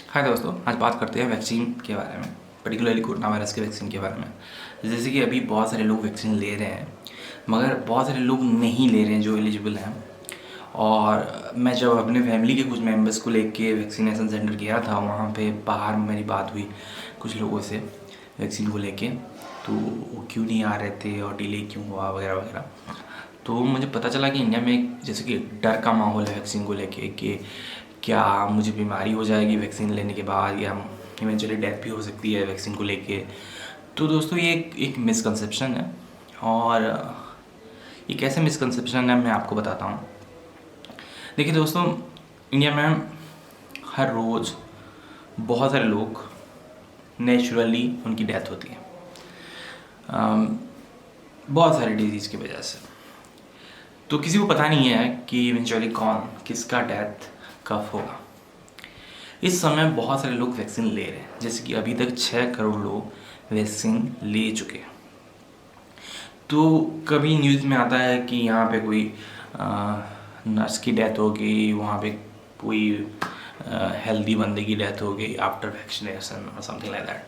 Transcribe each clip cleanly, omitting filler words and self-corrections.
हाय दोस्तों, आज बात करते हैं वैक्सीन के बारे में, पर्टिकुलरली कोरोना वायरस के वैक्सीन के बारे में। जैसे कि अभी बहुत सारे लोग वैक्सीन ले रहे हैं, मगर बहुत सारे लोग नहीं ले रहे हैं जो एलिजिबल हैं। और मैं जब अपने फैमिली के कुछ मेंबर्स को लेके वैक्सीनेशन सेंटर गया था, वहाँ पे बाहर मेरी बात हुई कुछ लोगों से वैक्सीन को लेके, तो वो क्यों नहीं आ रहे थे और डिले क्यों हुआ वगैरह वगैरह। तो मुझे पता चला कि इंडिया में एक जैसे कि डर का माहौल है वैक्सीन को लेके कि क्या मुझे बीमारी हो जाएगी वैक्सीन लेने के बाद, या इवेंचुअली डेथ भी हो सकती है वैक्सीन को लेके। तो दोस्तों ये एक मिसकंसेप्शन है, और ये कैसे मिसकंसेप्शन है मैं आपको बताता हूँ। देखिए दोस्तों, इंडिया में हर रोज़ बहुत सारे लोग नेचुरली उनकी डेथ होती है, बहुत सारे डिजीज़ की वजह से। तो किसी को पता नहीं है कि इवेंचुअली कौन किसका डेथ कब होगा। इस समय बहुत सारे लोग वैक्सीन ले रहे हैं, जैसे कि अभी तक 6 करोड़ लोग वैक्सीन ले चुके हैं। तो कभी न्यूज़ में आता है कि यहाँ पे कोई नर्स की डेथ हो गई, वहाँ पे कोई हेल्दी बंदे की डेथ हो गई आफ्टर वैक्सीनेशन और समथिंग लाइक दैट।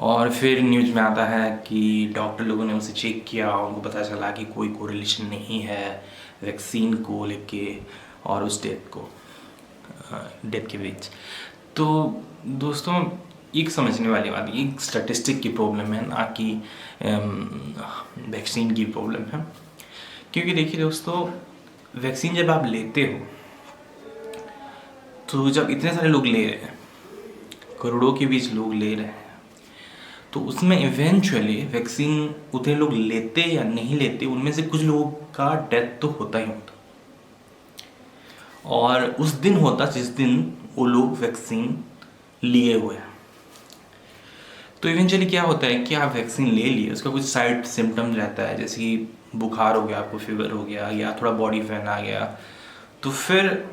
और फिर न्यूज़ में आता है कि डॉक्टर लोगों ने उसे चेक किया, उनको पता चला कि कोई कोरिलेशन नहीं है वैक्सीन को लेके और उस डेथ के बीच। तो दोस्तों, एक समझने वाली बात, ये स्टैटिस्टिक की प्रॉब्लम है, ना कि वैक्सीन की प्रॉब्लम है। क्योंकि देखिए दोस्तों, वैक्सीन जब आप लेते हो, तो जब इतने सारे लोग ले रहे हैं, करोड़ों के बीच लोग ले रहे हैं, तो उसमें इवेंचुअली वैक्सीन उतने लोग लेते या नहीं लेते, उनमें से कुछ लोगों का डेथ तो होता ही होता। और उस दिन होता जिस दिन वो लोग वैक्सीन लिए हुए हैं। तो इवेंचुअली क्या होता है कि आप वैक्सीन ले लिए, उसका कुछ साइड सिम्टम्स रहता है, जैसे कि बुखार हो गया, आपको फीवर हो गया, या थोड़ा बॉडी पेन आ गया, तो फिर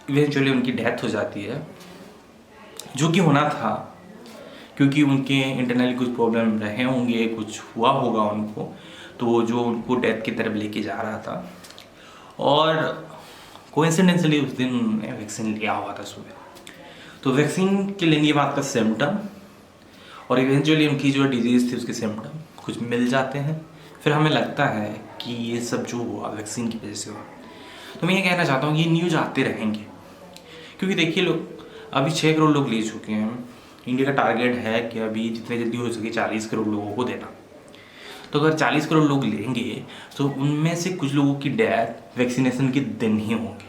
इवेंचुअली उनकी डेथ हो जाती है, जो कि होना था, क्योंकि उनके इंटरनली कुछ प्रॉब्लम रहे होंगे, कुछ हुआ होगा उनको, तो वो जो उनको डेथ की तरफ लेके जा रहा था। और कोइंसिडेंटली उस दिन उन्होंने वैक्सीन लिया हुआ था सुबह। तो वैक्सीन के लेने के बाद का सिम्टम और इवेंचुअली उनकी जो डिजीज़ थी उसके सिम्टम कुछ मिल जाते हैं, फिर हमें लगता है कि ये सब जो हुआ वैक्सीन की वजह से हुआ। तो मैं ये कहना चाहता हूँ कि ये न्यूज़ आते रहेंगे, क्योंकि देखिए लोग, अभी 6 करोड़ लोग ले चुके हैं। इंडिया का टारगेट है कि अभी जितने जल्दी हो सके 40 करोड़ लोगों को देना। तो अगर 40 करोड़ लोग लेंगे, तो उनमें से कुछ लोगों की डेथ वैक्सीनेशन के दिन ही होंगे,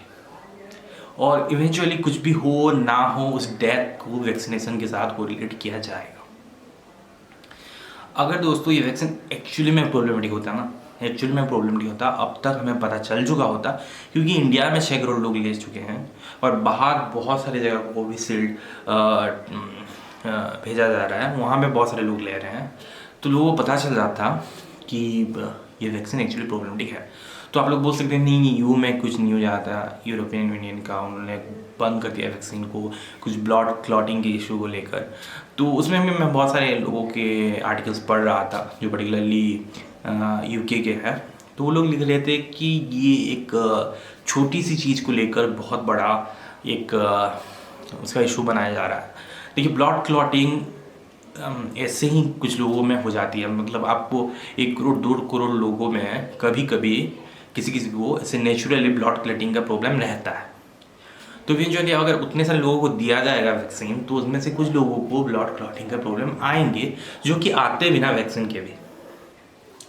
और इवेंचुअली कुछ भी हो ना हो, उस डेथ को वैक्सीनेशन के साथ कोरिलेट किया जाएगा। अगर दोस्तों ये वैक्सीन एक्चुअली में प्रॉब्लमेटिक होता ना, एक्चुअली में प्रॉब्लमेटिक होता, अब तक हमें पता चल चुका होता। क्योंकि इंडिया में 6 करोड़ लोग ले चुके हैं, और बाहर बहुत सारी जगह कोविशील्ड भेजा जा रहा है, वहाँ पे बहुत सारे लोग ले रहे हैं, तो लोगों को पता चल जाता कि ये वैक्सीन एक्चुअली प्रॉब्लमेटिक है। तो आप लोग बोल सकते हैं नहीं, यू में कुछ न्यूज आता है यूरोपियन यूनियन का, उन्होंने बंद कर दिया वैक्सीन को कुछ ब्लड क्लॉटिंग के इशू को लेकर। तो उसमें भी मैं बहुत सारे लोगों के आर्टिकल्स पढ़ रहा था जो पर्टिकुलरली यूके के हैं। तो वो लोग लिख रहे थे कि ये एक छोटी सी चीज़ को लेकर बहुत बड़ा एक उसका इशू बनाया जा रहा है। देखिए, ब्लड क्लॉटिंग ऐसे ही कुछ लोगों में हो जाती है, मतलब आपको 1 करोड़ 2 करोड़ लोगों में कभी कभी किसी किसी को ऐसे नेचुरली ब्लड क्लॉटिंग का प्रॉब्लम रहता है। तो इवेंचुअली अगर उतने सारे लोगों को दिया जाएगा वैक्सीन, तो उसमें से कुछ लोगों को ब्लड क्लॉटिंग का प्रॉब्लम आएंगे, जो कि आते बिना वैक्सीन के भी।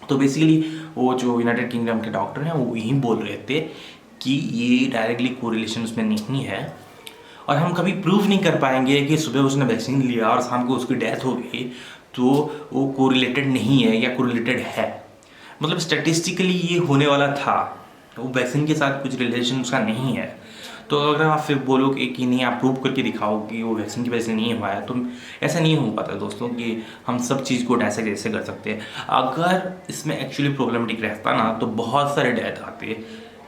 तो बेसिकली वो जो यूनाइटेड किंगडम के डॉक्टर हैं वो यही बोल रहे थे कि ये डायरेक्टली कोरिलेशन उसमें नहीं है, और हम कभी प्रूव नहीं कर पाएंगे कि सुबह उसने वैक्सीन लिया और शाम को उसकी डेथ हो गई, तो वो कोरिलेटेड नहीं है या कोरिलेटेड है। मतलब स्टैटिस्टिकली ये होने वाला था, वो वैक्सीन के साथ कुछ रिलेशन उसका नहीं है। तो अगर आप फिर बोलोगे कि नहीं, आप प्रूव करके दिखाओ कि वो वैक्सीन की वजह से नहीं हुआ है, तो ऐसा नहीं हो पाता दोस्तों कि हम सब चीज़ को ऐसे कैसे कर सकते हैं। अगर इसमें एक्चुअली प्रॉब्लमेटिक रहता ना, तो बहुत सारे डेथ आते,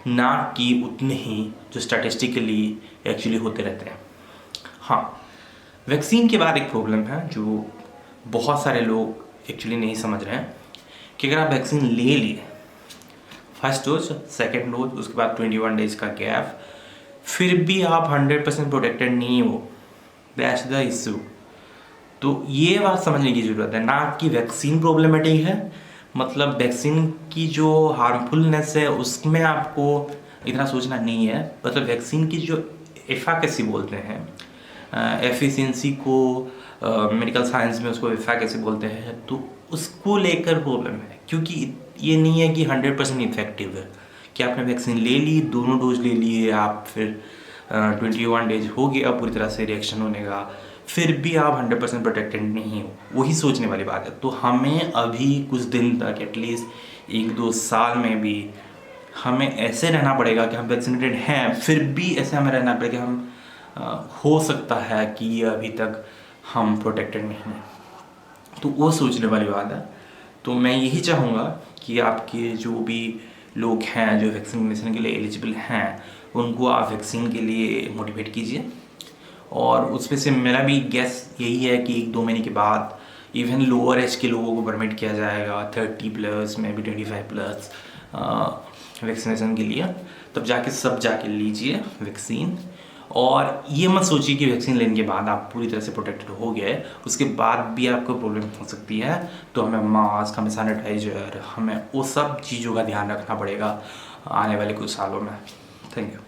ना कि उतने ही जो स्टैटिस्टिकली एक्चुअली होते रहते हैं। हाँ, वैक्सीन के बाद एक प्रॉब्लम है जो बहुत सारे लोग एक्चुअली नहीं समझ रहे हैं, कि अगर आप वैक्सीन ले लिए, फर्स्ट डोज, सेकेंड डोज, उसके बाद 21 डेज का गैप, फिर भी आप 100% प्रोटेक्टेड नहीं हो, दैट्स द इशू। तो ये बात समझने की ज़रूरत है, ना कि वैक्सीन प्रॉब्लमेटिक है। मतलब वैक्सीन की जो हार्मफुलनेस है उसमें आपको इतना सोचना नहीं है। मतलब वैक्सीन की जो एफिकेसी बोलते हैं, एफिशिएंसी को मेडिकल साइंस में उसको एफिकेसी बोलते हैं, तो उसको लेकर प्रॉब्लम है। क्योंकि ये नहीं है कि 100% इफेक्टिव है कि आपने वैक्सीन ले ली, दोनों डोज ले लिए, आप फिर 21 डेज हो गया पूरी तरह से रिएक्शन होने का, फिर भी आप 100% प्रोटेक्टेड नहीं हो। वही सोचने वाली बात है। तो हमें अभी कुछ दिन तक, एटलीस्ट 1-2 साल में भी हमें ऐसे रहना पड़ेगा कि हम वैक्सीनेटेड हैं, फिर भी ऐसे हमें रहना पड़ेगा हम हो सकता है कि अभी तक हम प्रोटेक्टेड नहीं हैं। तो वो सोचने वाली बात है। तो मैं यही चाहूँगा कि आपके जो भी लोग हैं जो वैक्सीनेशन के लिए एलिजिबल हैं, उनको आप वैक्सीन के लिए मोटिवेट कीजिए। और उसमें से मेरा भी गेस यही है कि 1-2 महीने के बाद इवन लोअर एज के लोगों को परमिट किया जाएगा, 30+ में भी 25+ वैक्सीनेशन के लिए। तब जाके सब जाके लीजिए वैक्सीन। और ये मत सोचिए कि वैक्सीन लेने के बाद आप पूरी तरह से प्रोटेक्टेड हो गए, उसके बाद भी आपको प्रॉब्लम हो सकती है। तो हमें मास्क, हमें सैनिटाइजर, हमें वो सब चीज़ों का ध्यान रखना पड़ेगा आने वाले कुछ सालों में। Thank you.